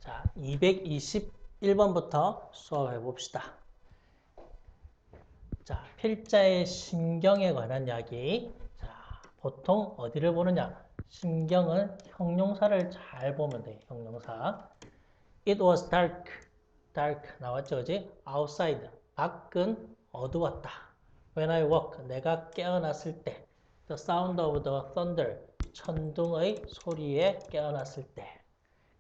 자, 221번부터 수업해 봅시다. 자, 필자의 신경에 관한 이야기. 자, 보통 어디를 보느냐? 신경은 형용사를 잘 보면 돼. 형용사. It was dark. dark 나왔죠, 그지? outside. 밖은 어두웠다. When I woke. 내가 깨어났을 때. The sound of the thunder. 천둥의 소리에 깨어났을 때.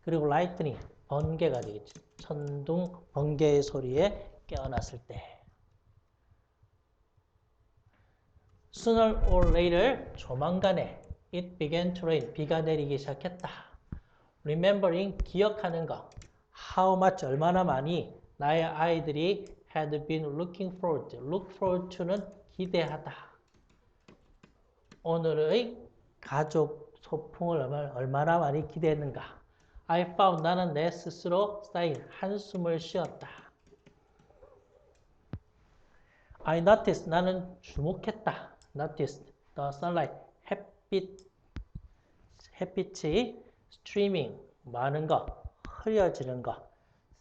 그리고 lightning. 번개가 되겠지. 천둥, 번개의 소리에 깨어났을 때. Sooner or later, 조만간에 it began to rain, 비가 내리기 시작했다. Remembering, 기억하는 것. How much, 얼마나 많이 나의 아이들이 had been looking forward, look forward to는 기대하다. 오늘의 가족 소풍을 얼마나 많이 기대했는가. I found, 나는 내 스스로 쌓인 한숨을 쉬었다. I noticed, 나는 주목했다. Noticed, the sunlight, 햇빛이 streaming, 많은 것, 흐려지는 것.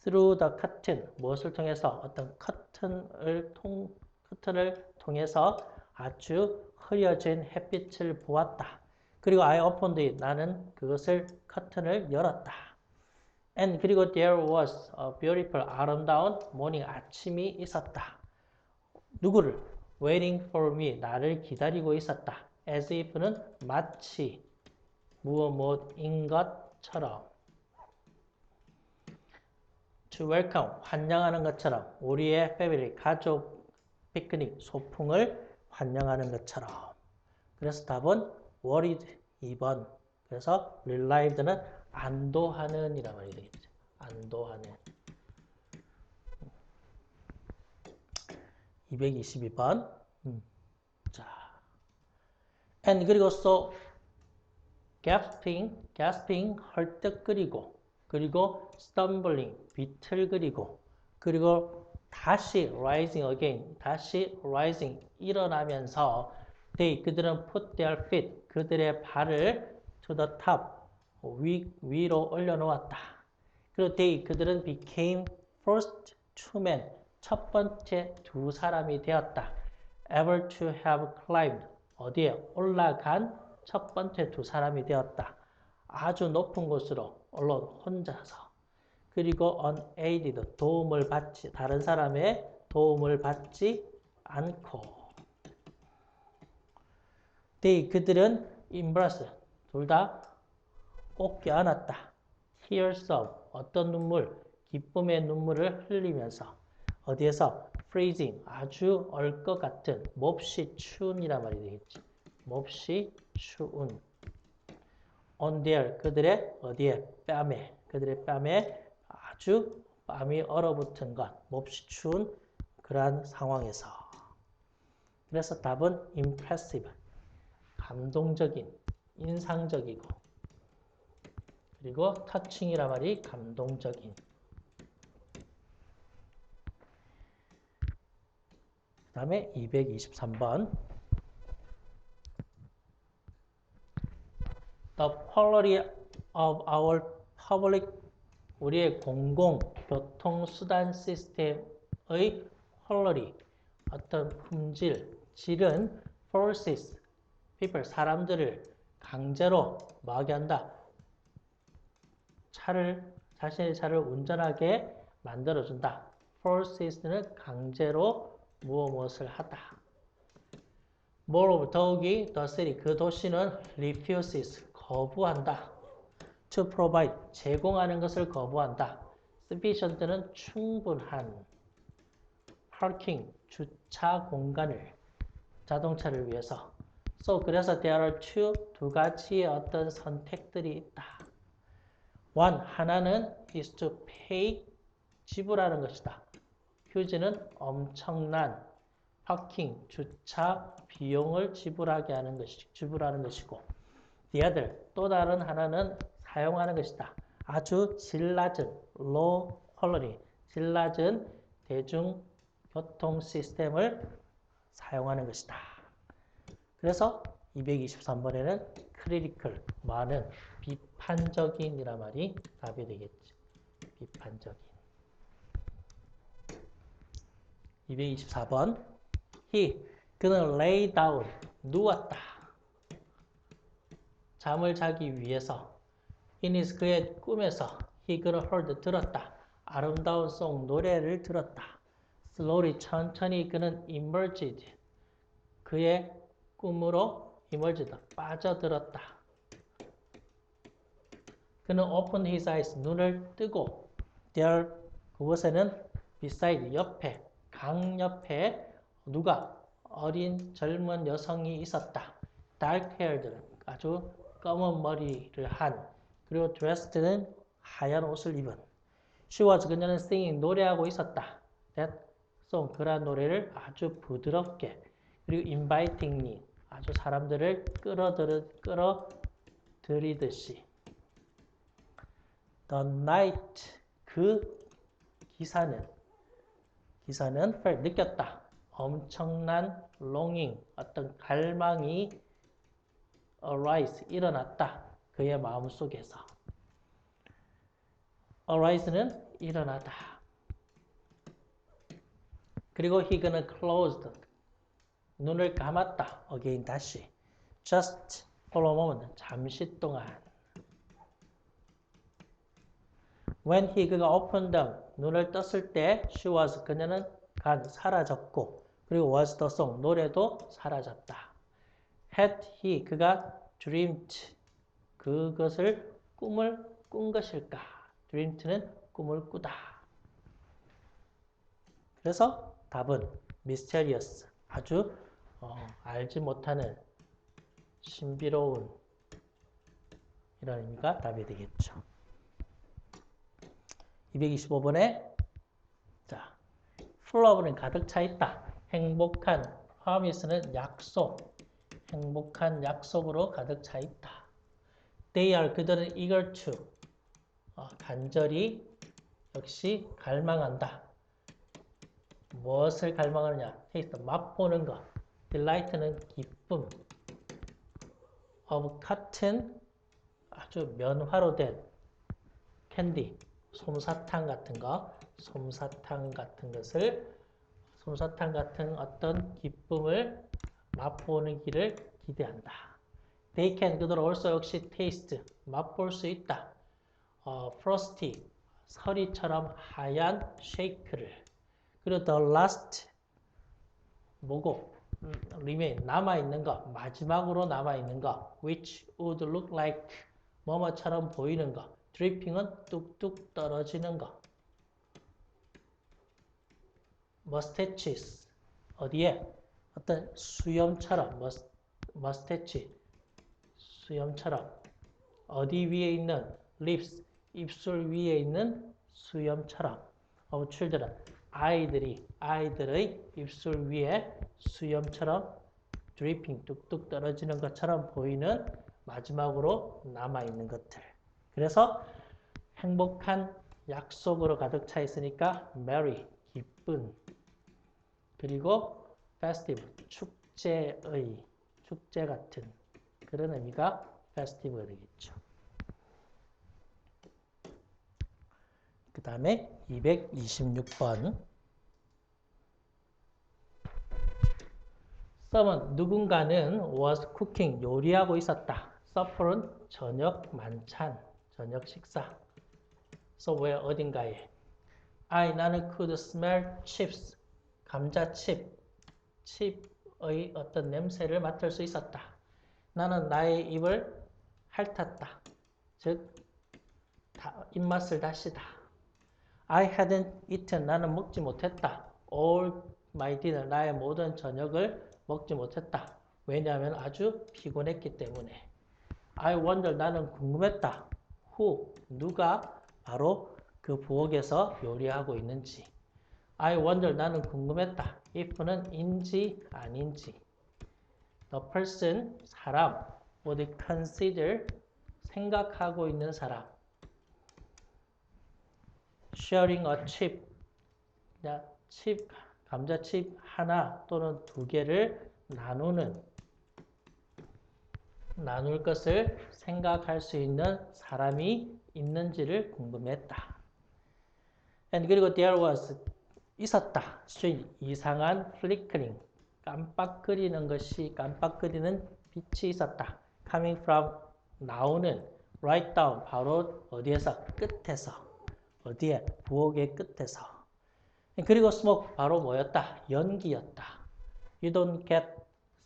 Through the curtain, 무엇을 통해서? 어떤 커튼을 통해서 아주 흐려진 햇빛을 보았다. 그리고 I opened it, 나는 그것을 커튼을 열었다. And 그리고 there was a beautiful, 아름다운 morning, 아침이 있었다. 누구를? Waiting for me, 나를 기다리고 있었다. As if는 마치 무엇인 것처럼. To welcome, 환영하는 것처럼. 우리의 family, 가족 피크닉, 소풍을 환영하는 것처럼. 그래서 답은 worried 2번. 그래서 relieved는 안도하는 이란 말이 되겠죠. 안도하는. 222번. 자. And 그리고 so gasping 헐떡거리고 그리고 stumbling 비틀거리고 그리고 다시 rising again 다시 rising 일어나면서 they 그들은 put their feet 그들의 발을 to the top 위로 올려놓았다. 그리고 they 그들은 became first two men 첫 번째 두 사람이 되었다. ever to have climbed 어디에 올라간 첫 번째 두 사람이 되었다. 아주 높은 곳으로 물론 혼자서 그리고 unaided 도움을 받지 다른 사람의 도움을 받지 않고 they 그들은 embrace 둘 다 꼭 껴안았다. tears of 어떤 눈물 기쁨의 눈물을 흘리면서 어디에서 freezing 아주 얼 것 같은 몹시 추운이란 말이 되겠지. 몹시 추운 on their 그들의 어디에 뺨에 그들의 뺨에 아주 뺨이 얼어붙은 것 몹시 추운 그러한 상황에서 그래서 답은 impressive 감동적인 인상적이고 그리고 touching이란 말이 감동적인 그 다음에 223번 The quality of our public 우리의 공공교통수단 시스템의 quality 어떤 품질, 질은 forces people 사람들을 강제로 뭐하게 한다? 자신의 차를 운전하게 만들어준다. forces는 강제로 무엇을 하다. Moreover, 더욱이 the city, 그 도시는 refuses, 거부한다. To provide, 제공하는 것을 거부한다. Sufficient는 충분한. Parking, 주차 공간을, 자동차를 위해서. So, 그래서 there are 두 가지의 어떤 선택들이 있다. One, 하나는 is to pay, 지불하는 것이다. huge는 엄청난 파킹, 주차 비용을 지불하는 것이고 the other, 또 다른 하나는 사용하는 것이다. 아주 질 낮은 low quality, 질 낮은 대중교통 시스템을 사용하는 것이다. 그래서 223번에는 critical, 많은 비판적인이란 말이 답이 되겠지. 비판적인. 224번. 그는 lay down, 누웠다. 잠을 자기 위해서. in his, 그의 꿈에서. 그는 heard, 들었다. 아름다운 송, 노래를 들었다. slowly, 천천히 그는 emerged, 그의 꿈으로 emerged, 빠져들었다. 그는 opened his eyes, 눈을 뜨고 there, 그곳에는 beside, 옆에, 강 옆에 누가? 어린 젊은 여성이 있었다. dark haired, 아주 검은 머리를 한, 그리고 dressed는 하얀 옷을 입은. she was, 그녀는 singing, 노래하고 있었다. that song, 그러한 노래를 아주 부드럽게, 그리고 invitingly, 아주 사람들을 끌어들이듯이. The night, 그 기사는 felt, 느꼈다. 엄청난 longing, 어떤 갈망이 arise, 일어났다. 그의 마음속에서. arise는 일어나다. 그리고 그는 closed, 눈을 감았다. again, 다시. just for a moment, 잠시 동안. when 그가 opened them, 눈을 떴을 때 she was, 그녀는 사라졌고, 그리고 was the song, 노래도 사라졌다. had 그가 dreamed, 그것을 꿈을 꾼 것일까? dreamed는 꿈을 꾸다. 그래서 답은 mysterious, 아주 알지 못하는 신비로운, 이런 의미가 답이 되겠죠. 225번에 자, full of는 가득 차 있다. 행복한, promise는 약속, 행복한 약속으로 가득 차 있다. They are, 그들은 eager to, 간절히, 역시 갈망한다. 무엇을 갈망하느냐? taste, 맛보는 것. delight는 기쁨. of 같은 아주 면화로 된 캔디, 솜사탕 같은 거, 솜사탕 같은 어떤 기쁨을 맛보는 길을 기대한다. They can, 그들 also 역시 taste, 맛볼 수 있다. frosty, 서리처럼 하얀 쉐이크를. 그리고 the last, 뭐고? remain, 남아있는 거, 마지막으로 남아있는 거. which would look like, 뭐뭐처럼 보이는 거. dripping은 뚝뚝 떨어지는 거. mustaches, 어디에? 어떤 수염처럼, mustache, 수염처럼. 어디 위에 있는? lips, 입술 위에 있는 수염처럼. of children, 아이들의 입술 위에 수염처럼 dripping, 뚝뚝 떨어지는 것처럼 보이는 마지막으로 남아있는 것들. 그래서 행복한 약속으로 가득 차 있으니까 merry, 기쁜. 그리고 festive, 축제 같은 그런 의미가 festive가 되겠죠. 그 다음에 226번. someone, 누군가는 was cooking, 요리하고 있었다. supper은 저녁 만찬, 저녁 식사. somewhere, 어딘가에. 나는 could smell chips, 감자칩, 칩의 어떤 냄새를 맡을 수 있었다. 나는 나의 입을 핥았다. 즉, 입맛을 다시다. I hadn't eaten, 나는 먹지 못했다. all my dinner, 나의 모든 저녁을 먹지 못했다. 왜냐하면 아주 피곤했기 때문에. I wonder, 나는 궁금했다. who, 누가 바로 그 부엌에서 요리하고 있는지. I wonder, 나는 궁금했다. if는 인지 아닌지. The person, 사람, would consider, 생각하고 있는 사람. sharing a chip, 감자칩 하나 또는 두 개를 나눌 것을 생각할 수 있는 사람이 있는지를 궁금했다. And 그리고 there was 있었다. strange 이상한 flickering 깜빡거리는 빛이 있었다. coming from 나오는 right down 바로 어디에서 끝에서 어디에 부엌의 끝에서 그리고 smoke 바로 뭐였다? 연기였다. You don't get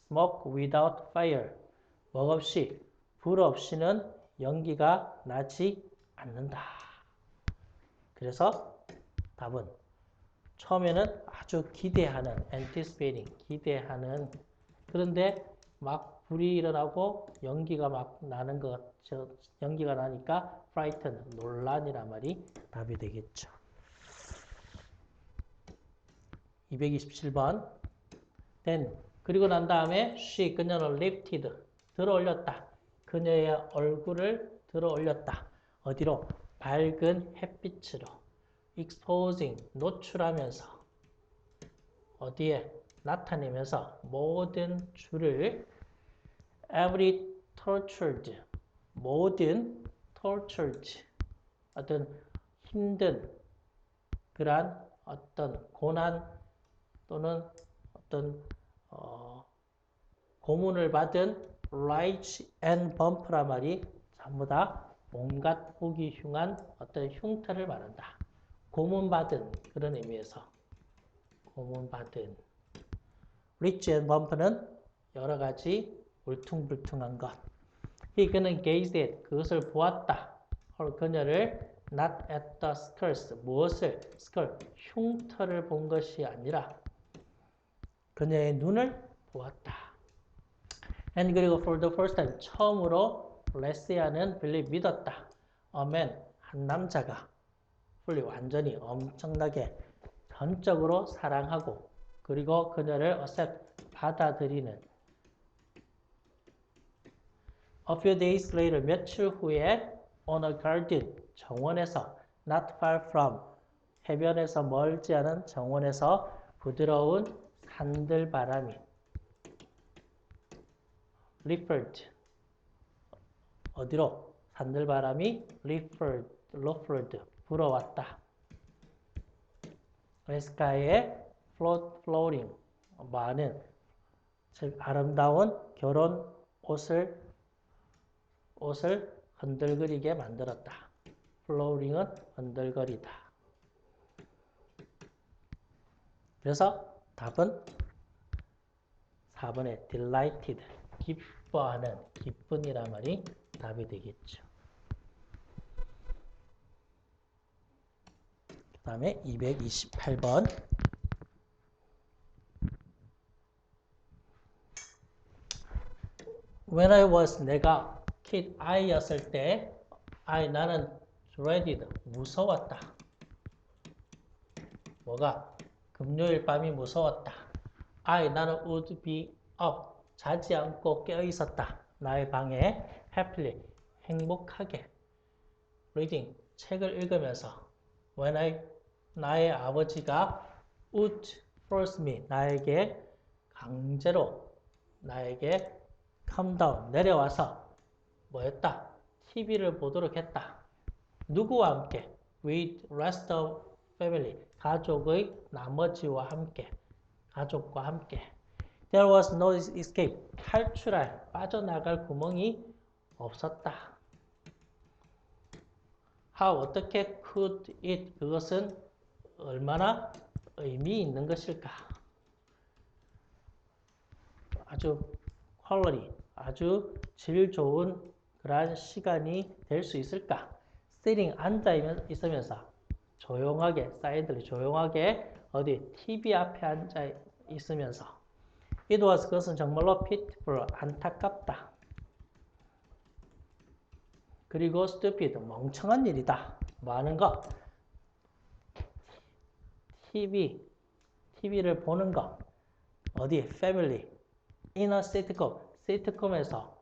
smoke without fire. 먹 없이 불 없이는 연기가 나지 않는다. 그래서 답은 처음에는 아주 기대하는 anticipating 기대하는 그런데 막 불이 일어나고 연기가 막 나는 연기가 나니까 frighten 논란이란 말이 답이 되겠죠. 227번 then 그리고 난 다음에 she 그녀는 lifted 들어 올렸다. 그녀의 얼굴을 들어 올렸다. 어디로? 밝은 햇빛으로 exposing 노출하면서 어디에? 나타내면서 모든 줄을 every tortured 모든 tortured 어떤 힘든 그러한 어떤 고난 또는 어떤 고문을 받은 rage and bump란 말이 전부 다 온갖 보기 흉한 어떤 흉터를 말한다. 고문받은 그런 의미에서 고문받은 rage and bump는 여러 가지 울퉁불퉁한 것. 그는 gazed at 그것을 보았다. 그녀를 not at the skulls 무엇을? skull 흉터를 본 것이 아니라 그녀의 눈을 보았다. And 그리고 for the first time 처음으로 레스야는 빌리 믿었다. A man 한 남자가 fully 완전히 엄청나게 전적으로 사랑하고 그리고 그녀를 accept 받아들이는 A few days later 며칠 후에 on a garden 정원에서 not far from 해변에서 멀지 않은 정원에서 부드러운 산들바람이 리퍼드 어디로? 산들바람이 리퍼드 불어왔다. 스카이에 floating 많은 즉 아름다운 결혼 옷을 흔들거리게 만들었다. floating은 흔들거리다. 그래서 답은 4번에 delighted 기뻐하는 기쁜이란 말이 답이 되겠죠. 그 다음에 228번 When I was 내가 kid 아이였을 때 나는 dreaded 무서웠다. 뭐가? 금요일 밤이 무서웠다. 나는 would be up 자지 않고 깨어 있었다. 나의 방에 happily 행복하게 reading 책을 읽으면서 when 나의 아버지가 would force me 나에게 강제로 나에게 come down 내려와서 뭐였다? TV를 보도록 했다. 누구와 함께? with rest of family 가족의 나머지와 함께 가족과 함께 There was no escape. 탈출할, 빠져나갈 구멍이 없었다. How, 어떻게 could it, 그것은 얼마나 의미 있는 것일까? 아주 quality, 아주 질 좋은 그러한 시간이 될 수 있을까? Sitting, 앉아 있으면서 조용하게, 사이드리 조용하게 어디 TV 앞에 앉아 있으면서 It was 그것은 정말로 pitiful 안타깝다. 그리고 stupid 멍청한 일이다. 뭐 하는 거? TV를 보는 거. 어디? Family. In a sitcom. sitcom에서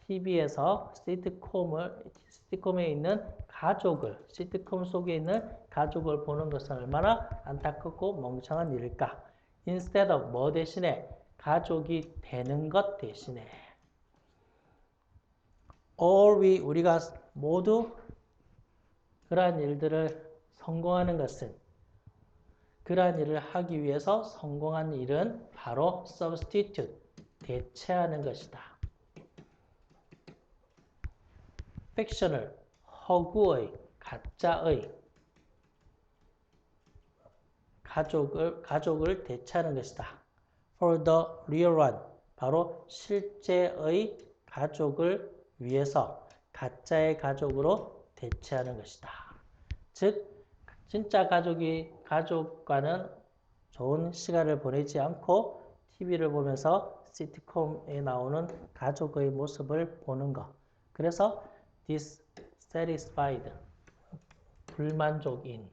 TV에서 sitcom에 있는 가족을 sitcom 속에 있는 가족을 보는 것은 얼마나 안타깝고 멍청한 일일까? instead of 뭐 대신에 가족이 되는 것 대신에 all 우리가 모두 그러한 일들을 성공하는 것은 그러한 일을 하기 위해서 성공한 일은 바로 substitute, 대체하는 것이다. fictional, 허구의, 가짜의 가족을 대체하는 것이다. For the real one, 바로 실제의 가족을 위해서 가짜의 가족으로 대체하는 것이다. 즉, 진짜 가족과는 좋은 시간을 보내지 않고 TV를 보면서 시트콤에 나오는 가족의 모습을 보는 것. 그래서 dissatisfied, 불만족인,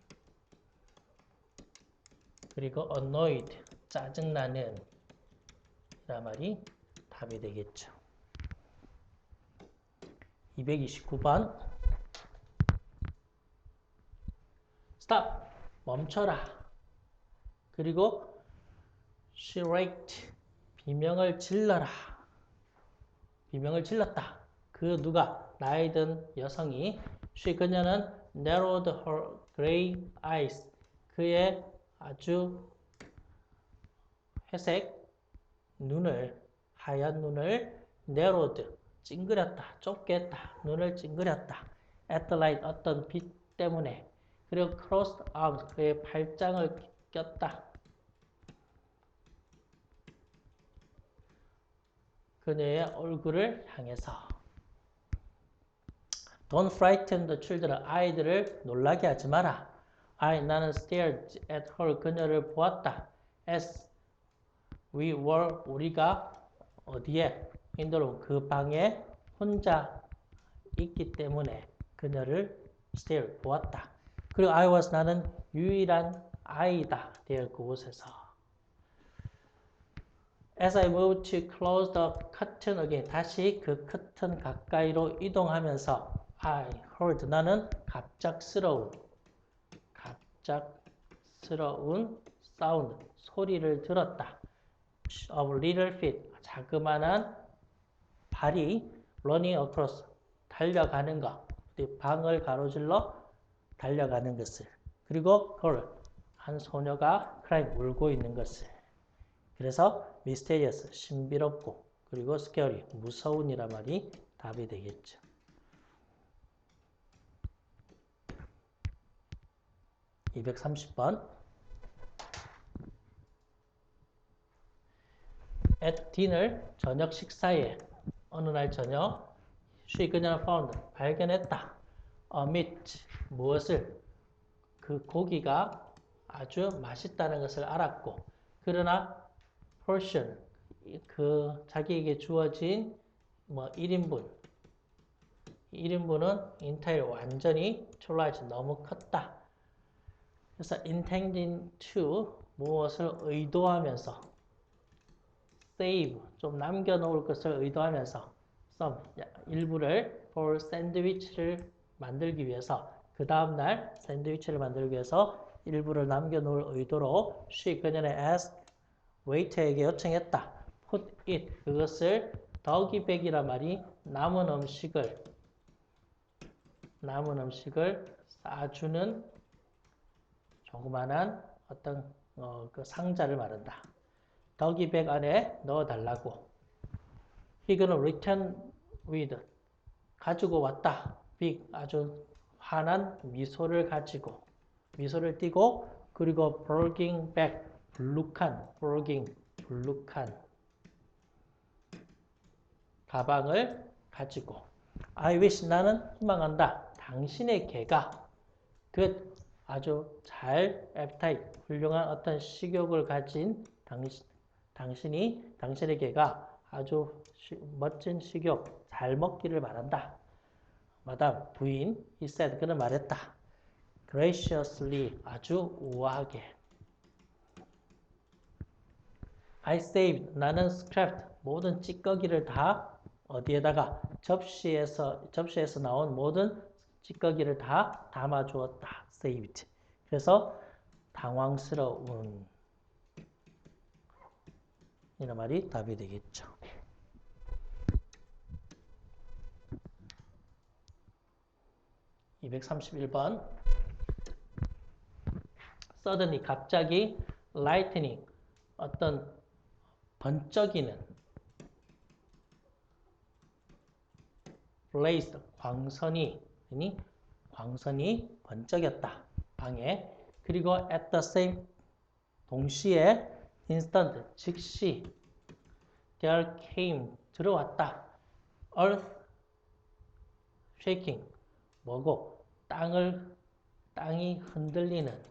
그리고 annoyed, 짜증나는 이란 말이 답이 되겠죠. 229번 stop, 멈춰라. 그리고 shrieked, 비명을 질렀다. 그 누가? 나이 든 여성이 그녀는 narrowed her gray eyes, 그의 아주 회색 눈을, 하얀 눈을 narrowed, 찡그렸다, 좁게 했다, 눈을 찡그렸다. at the light, 어떤 빛 때문에. 그리고 crossed arms, 그의 팔짱을 꼈다. 그녀의 얼굴을 향해서. Don't frighten the children, 아이들을 놀라게 하지 마라. 나는 stared at her, 그녀를 보았다. as we were, 우리가 어디에? in the room, 그 방에 혼자 있기 때문에 그녀를 stare, 보았다. 그리고 I was, 나는 유일한 아이다. there, 그곳에서. As I moved to close the curtain again, 다시 그 커튼 가까이로 이동하면서 I heard, 나는 갑작스러운 사운드, 소리를 들었다. of little feet, 자그마한 발이 running across, 달려가는 것, 방을 가로질러 달려가는 것을. 그리고 girl, 한 소녀가 crying, 울고 있는 것을. 그래서 mysterious, 신비롭고, 그리고 scary, 무서운이란 말이 답이 되겠죠. (230번) at dinner, 저녁 식사에 어느 날 저녁 그녀는 found, 발견했다. a meat, 무엇을? 그 고기가 아주 맛있다는 것을 알았고, 그러나 portion, 그 자기에게 주어진 1인분은 entire, 완전히 large, 너무 컸다. 그래서 intending to, 무엇을 의도하면서, save, 좀 남겨놓을 것을 의도하면서, some, 일부를 for sandwich를 만들기 위해서, 그 다음날 샌드위치를 만들기 위해서 일부를 남겨놓을 의도로 그녀는 asked, 웨이터에게 요청했다. put it, 그것을 doggy백이란 말이 남은 음식을 싸주는 조그만한 어떤 그 상자를 말한다. doggy백 안에 넣어달라고. He gonna return with, 가지고 왔다. big, 아주 환한 미소를 띠고, 그리고 bulging back, 불룩한 가방을 가지고. I wish, 나는 희망한다. 당신의 개가 아주 잘 appetite, 훌륭한 어떤 식욕을 가진 당신의 개가 아주 멋진 식욕, 잘 먹기를 바란다. 마담, 부인, he said, 그는 말했다. graciously, 아주 우아하게. I saved, 나는 scrapped, 모든 찌꺼기를 다 어디에다가? 접시에서 나온 모든 찌꺼기를 다 담아주었다. saved. 그래서 당황스러운 이런 말이 답이 되겠죠. 231번 suddenly 갑자기 lightning 어떤 번쩍이는 blazed 광선이 번쩍였다 방에. 그리고 at the same 동시에 instant 즉시 there came 들어왔다 earth shaking 뭐고 땅이 흔들리는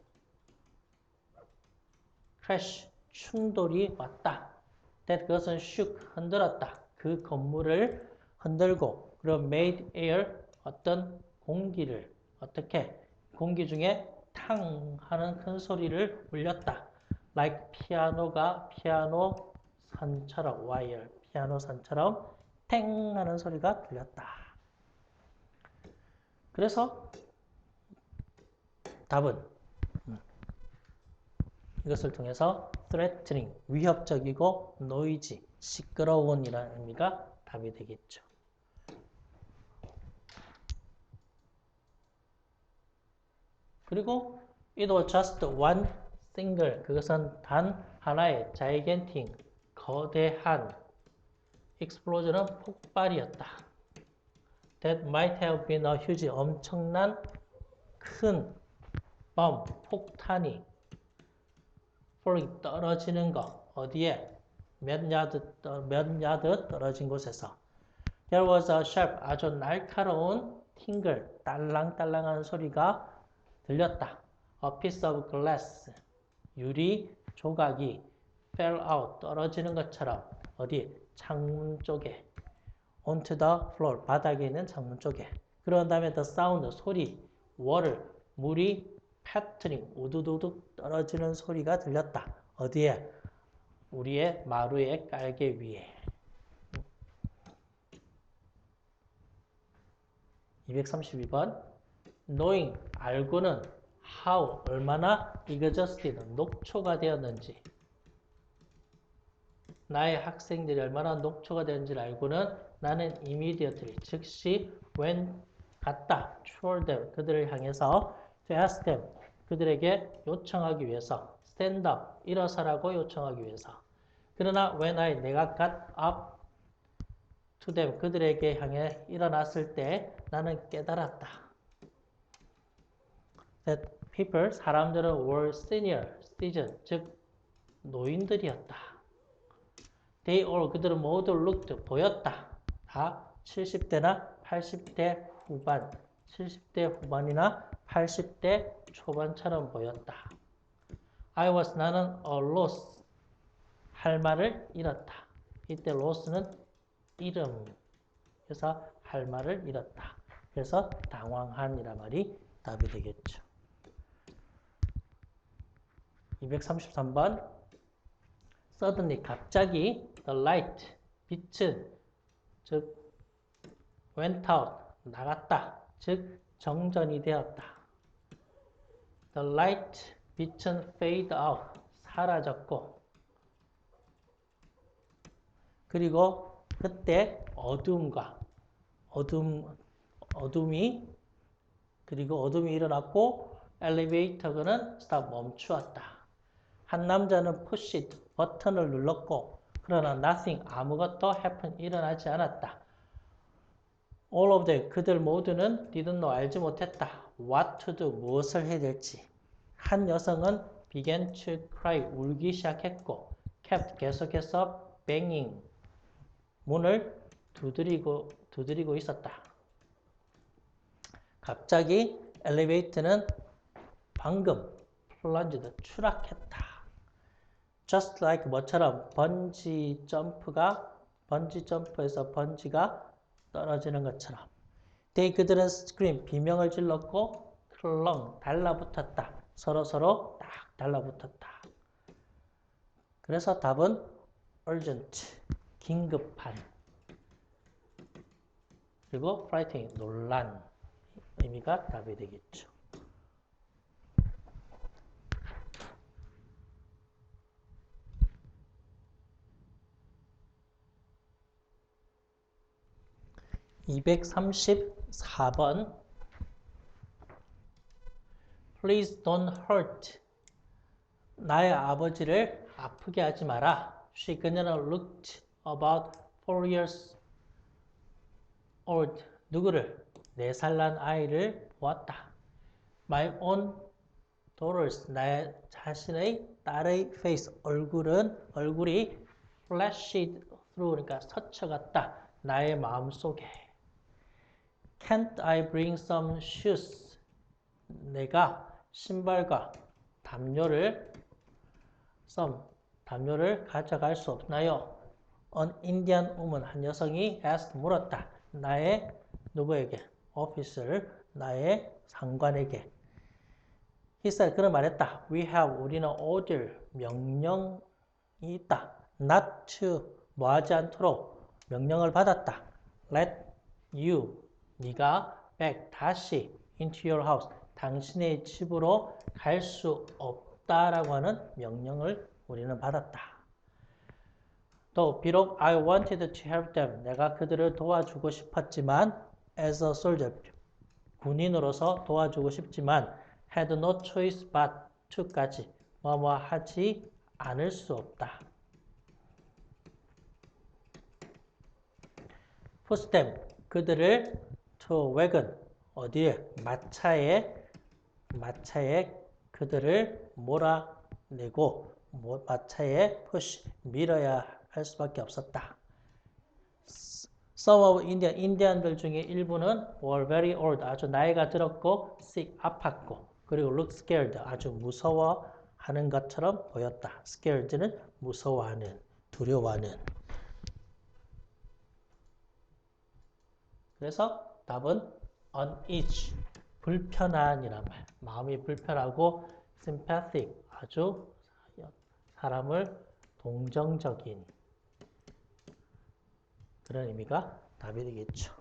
crash 충돌이 왔다. that 그것은 shook 흔들었다. 그 건물을 흔들고 그리고 made air 어떤 공기를 어떻게 공기 중에 탕 하는 큰 소리를 울렸다. like 피아노 선처럼 와이어 피아노 선처럼 탱 하는 소리가 들렸다. 그래서 답은 이것을 통해서 threatening 위협적이고 noisy 시끄러운이라는 의미가 답이 되겠죠. 그리고 it was just one single 그것은 단 하나의 gigantic 거대한 explosion은 폭발이었다. that might have been a huge 엄청난 큰 bomb 폭탄이 falling 떨어지는 거 어디에 몇 야드 떨어진 곳에서 there was a sharp 아주 날카로운 tingle 딸랑딸랑한 소리가 들렸다. A piece of glass 유리 조각이 fell out 떨어지는 것처럼 어디 창문 쪽에 onto the floor 바닥에 있는 창문 쪽에. 그런 다음에 the sound 소리 water 물이 pattering 우두두둑 떨어지는 소리가 들렸다. 어디에? 우리의 마루의 깔개 위에. 232번 knowing 알고는 how 얼마나 exhausted 녹초가 되었는지 나의 학생들이 얼마나 녹초가 되었는지를 알고는 나는 immediately 즉시 when 갔다 toward them 그들을 향해서 to ask them 그들에게 요청하기 위해서 stand up 일어서라고 요청하기 위해서. 그러나 when 내가 got up to them 그들에게 향해 일어났을 때 나는 깨달았다. that people 사람들은 were senior citizen 즉 노인들이었다. they all 그들은 모두 looked 보였다. 다 70대나 80대 후반 70대 후반이나 80대 초반처럼 보였다. I was 나는 a loss 할 말을 잃었다. 이때 loss는 이름 그래서 할 말을 잃었다. 그래서 당황한이란 말이 답이 되겠죠. 233번 suddenly 갑자기 the light 빛은 즉 went out 나갔다. 즉 정전이 되었다. The light 빛은 fade out 사라졌고 그리고 그때 어둠이 일어났고 엘리베이터는 stop 멈추었다. 한 남자는 push it 버튼을 눌렀고 그러나 nothing 아무것도 happen 일어나지 않았다. All of them 그들 모두는 didn't know 알지 못했다. What to do 무엇을 해야 될지. 한 여성은 began to cry 울기 시작했고 kept 계속해서 banging 문을 두드리고 있었다. 갑자기 엘리베이터는 방금 plunged 추락했다. Just like 뭐처럼 번지 점프에서 번지가 떨어지는 것처럼. They 그들은 scream 비명을 질렀고 clung 달라붙었다. 서로 딱 달라붙었다. 그래서 답은 urgent 긴급한 그리고 frightening 놀란 의미가 답이 되겠죠. (234번) Please don't hurt 나의 아버지를 아프게 하지 마라. She 그녀는 looked about 4 years old. 누구를? 4살 난 아이를 보았다. My own daughter's 나의 자신의 딸의 face 얼굴이 flashed through 그러니까 스쳐갔다. 나의 마음속에. Can't I bring some shoes? 내가 신발과 담요를 가져갈 수 없나요? An Indian woman 한 여성이 asked 물었다. 나의 누구에게? officer 나의 상관에게. He said 그는 말했다. We have 우리는 order 명령이 있다. Not to 뭐 하지 않도록 명령을 받았다. Let you 네가 back 다시 into your house 당신의 집으로 갈 수 없다라고 하는 명령을 우리는 받았다. 또 비록 I wanted to help them 내가 그들을 도와주고 싶었지만 as a soldier 군인으로서 도와주고 싶지만 had no choice but to까지 뭐뭐 하지 않을 수 없다. push them 그들을 to wagon 어디에 마차에 그들을 몰아내고 마차에 push 밀어야 할 수밖에 없었다. Some of 인디안들 중에 일부는 were very old 아주 나이가 들었고 sick 아팠고 그리고 look scared 아주 무서워하는 것처럼 보였다. scared는 무서워하는 두려워하는. 그래서 답은 uneasy 불편한이란 말. 마음이 불편하고 sympathetic 아주 사람을 동정적인 그런 의미가 답이 되겠죠.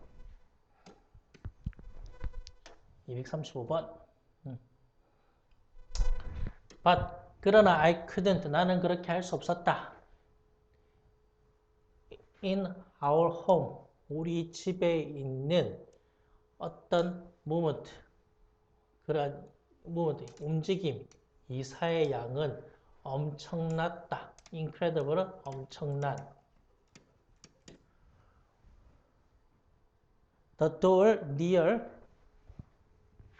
235번. But 그러나 I couldn't 나는 그렇게 할 수 없었다. In our home 우리 집에 있는 어떤 movement 그런 movement 움직임 이사의 양은 엄청났다. incredible은 엄청난. The door near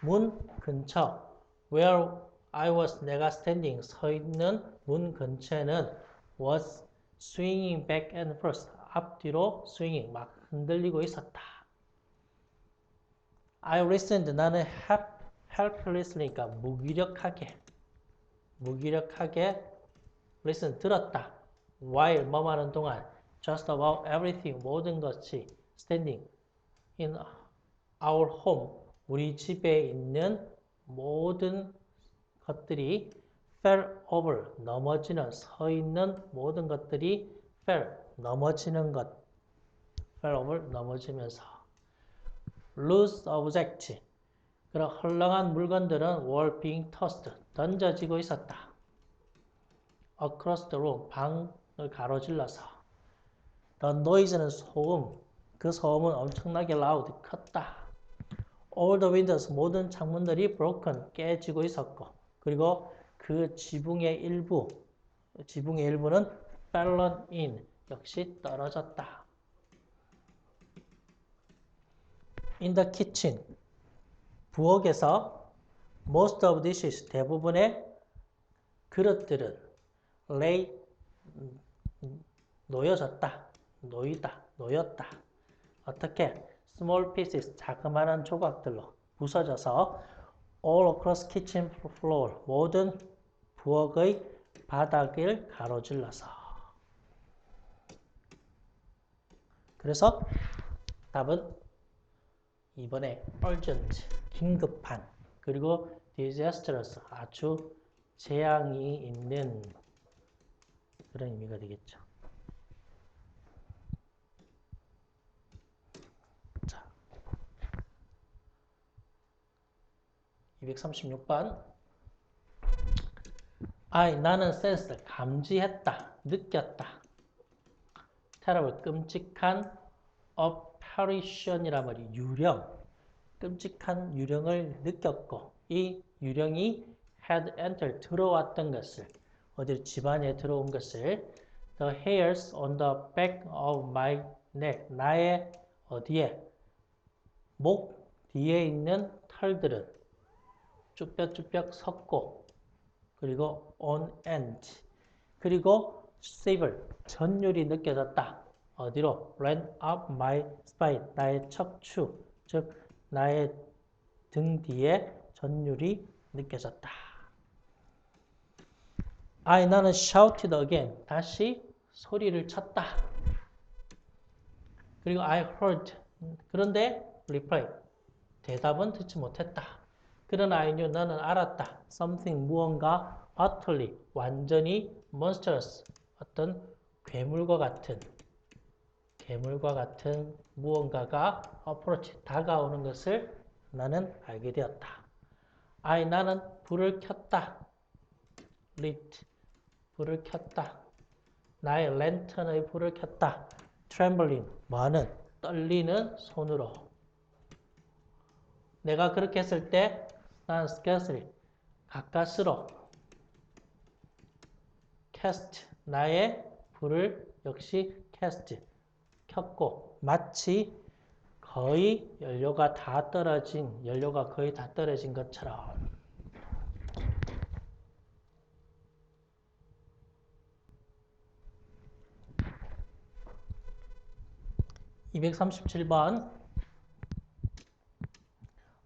문 근처 where I was 내가 standing 서 있는 문 근처에는 was swinging back and forth 앞뒤로 swinging 막 흔들리고 있었다. I listened 나는 helplessly니까 무기력하게 listen 들었다. while 뭐하는 동안 just about everything 모든 것이 standing in our home 우리 집에 있는 모든 것들이 fell over 넘어지는 서 있는 모든 것들이 fell 넘어지는 것 fell over 넘어지면서 loose object 그런 헐렁한 물건들은 were being tossed 던져지고 있었다. across the room 방을 가로질러서 the noise는 소음 그 소음은 엄청나게 loud 컸다. all the windows 모든 창문들이 broken 깨지고 있었고 그리고 그 지붕의 일부는 fallen in 역시 떨어졌다. in the kitchen 부엌에서 most of dishes 대부분의 그릇들은 lay 놓였다. 어떻게? small pieces 자그마한 조각들로 부서져서 all across kitchen floor 모든 부엌의 바닥을 가로질러서 그래서 답은 이번에 urgent 긴급한 그리고 disastrous 아주 재앙이 있는 그런 의미가 되겠죠. 자, 236번. 나는 sense 감지했다, 느꼈다. terrible 끔찍한 apparition이란 말이 유령, 끔찍한 유령을 느꼈고 이 유령이 had entered 들어왔던 것을 어디 집안에 들어온 것을 The hairs on the back of my neck. 나의 어디에? 목 뒤에 있는 털들은 쭈뼛쭈뼛 섰고 그리고 on end. 그리고 shiver. 전율이 느껴졌다. 어디로? ran up my spine. 나의 척추. 즉 나의 등 뒤에 전율이 느껴졌다. 나는 shouted again. 다시 소리를 쳤다. 그리고 I heard. 그런데 reply. 대답은 듣지 못했다. 그러나 I knew. 나는 알았다. something 무언가 utterly. 완전히 monstrous. 어떤 괴물과 같은 무언가가 approach. 다가오는 것을 나는 알게 되었다. 나는 불을 켰다. lit. 불을 켰다. 나의 랜턴의 불을 켰다. trembling. 뭐하는? 떨리는 손으로. 내가 그렇게 했을 때 나는 scarcely. 가까스로. cast. 나의 불을 역시 cast. 켰고 마치 거의 연료가 거의 다 떨어진 것처럼. (237번)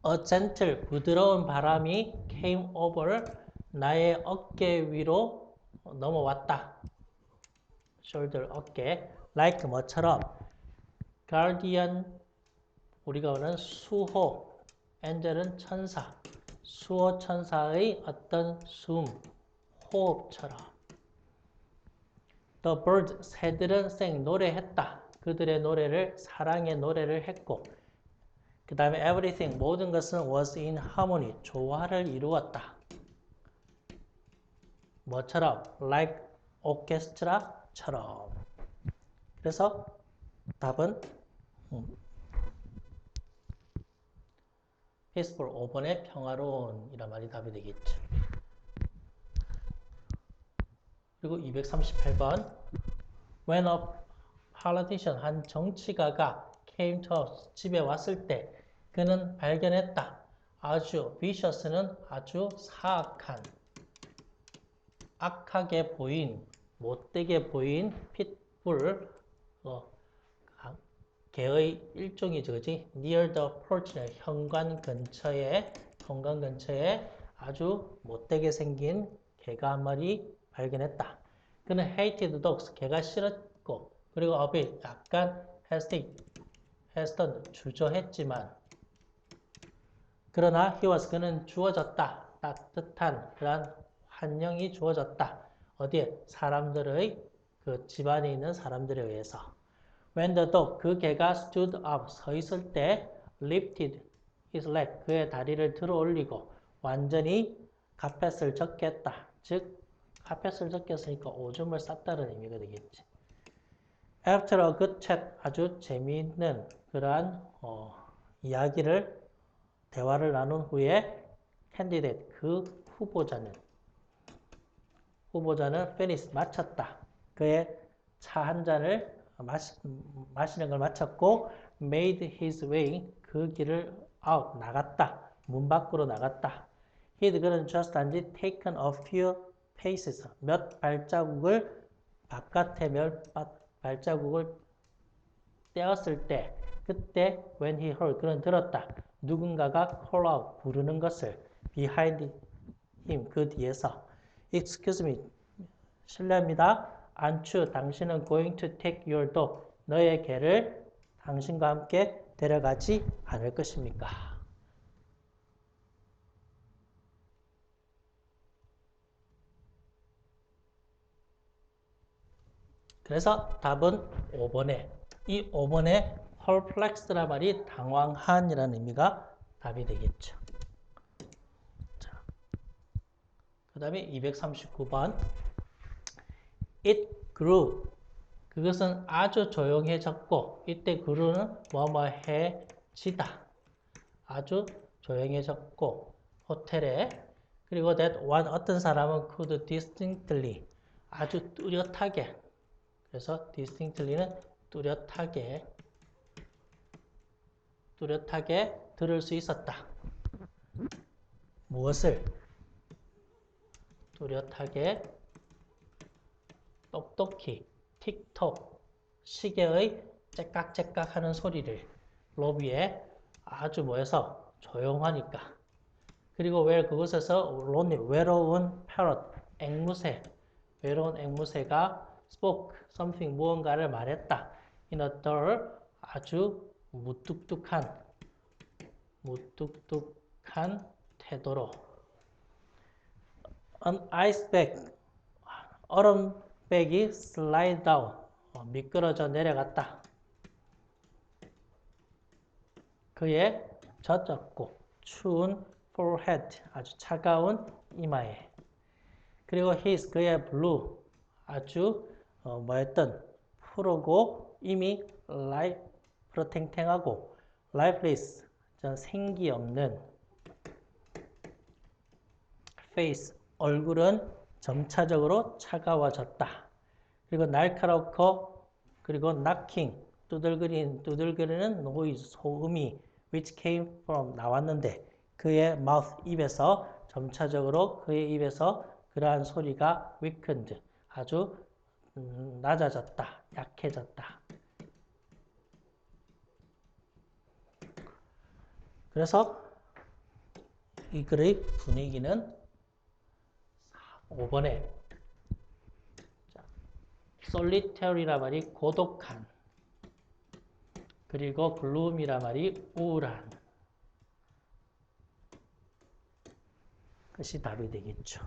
A gentle, 부드러운 바람이 came over, 나의 어깨 위로 넘어왔다. shoulder, 어깨. like, 뭐처럼. guardian, 우리가 오는 수호. angel은 천사. 수호 천사의 어떤 숨, 호흡처럼. The bird, 새들은 sang, 노래했다. 그들의 노래를, 사랑의 노래를 했고, 그 다음에 everything, 모든 것은 was in harmony, 조화를 이루었다. 뭐처럼? like orchestra처럼. 그래서 답은 peaceful, 5번의 평화로운 이란 말이 답이 되겠죠. 그리고 238번 When a politician, 한 정치가가 came to us, 집에 왔을 때 그는 발견했다. 아주 vicious는 아주 사악한, 악하게 보인, 못되게 보인 pitbull, 개의 일종이죠, 그지? near the porch, 현관 근처에 아주 못되게 생긴 개가 한 마리 발견했다. 그는 hated dogs, 개가 싫었고, 그리고 a bit, 약간 hesitant, 주저했지만, 그러나 그는 주어졌다. 따뜻한 그러한 환영이 주어졌다. 어디에? 사람들의, 그 집안에 있는 사람들에 의해서. When the dog, 그 개가 stood up, 서 있을 때 lifted his leg, 그의 다리를 들어 올리고 완전히 카펫을 젖겠다. 즉, 카펫을 젖겠으니까 오줌을 쌌다는 의미가 되겠지. After a good chat, 아주 재미있는 그러한 대화를 나눈 후에 candidate, 그 후보자는 finish, 마쳤다. 그의 차 한 잔을 마시는 걸 마쳤고 made his way, 그 길을 out, 나갔다. 문 밖으로 나갔다. 그는 just 단지 taken a few paces, 몇 발자국을 발자국을 떼었을 때, 그때 when he heard, 그는 들었다. 누군가가 call out, 부르는 것을 behind him, 그 뒤에서. Excuse me, 실례합니다. Aren't you, 당신은 going to take your dog, 너의 개를 당신과 함께 데려가지 않을 것입니까? 그래서 답은 5번에, 이 5번에 perplexed란 말이 당황한이라는 의미가 답이 되겠죠. 자, 그 다음에 239번 It grew, 그것은 아주 조용해졌고, 이때 grew는 뭐뭐해지다. 아주 조용해졌고, 호텔에 그리고 that one 어떤 사람은 could distinctly 아주 뚜렷하게 그래서 distinctly는 뚜렷하게 들을 수 있었다. 무엇을? 뚜렷하게 똑똑히 틱톡 시계의 째깍째깍 하는 소리를 로비에 아주 뭐해서 조용하니까 그리고 왜 그곳에서 lonely 외로운 parrot 앵무새 외로운 앵무새가 spoke something 무언가를 말했다. in a dull 아주 무뚝뚝한 태도로 an ice bag 얼음백이 slide down 미끄러져 내려갔다. 그의 젖었고 추운 forehead 아주 차가운 이마에 그리고 그의 blue 아주 뭐였던 푸르고 이미 탱탱하고 lifeless 생기 없는 face 얼굴은 점차적으로 차가워졌다. 그리고 날카롭고 그리고 knocking 두들거리는 noise 소음이 which came from 나왔는데 그의 mouth 입에서 점차적으로 그의 입에서 그러한 소리가 weakened 아주 낮아졌다. 약해졌다. 그래서 이 글의 분위기는 5번에 solitary란 말이 고독한 그리고 gloom이란 말이 우울한 것이 답이 되겠죠.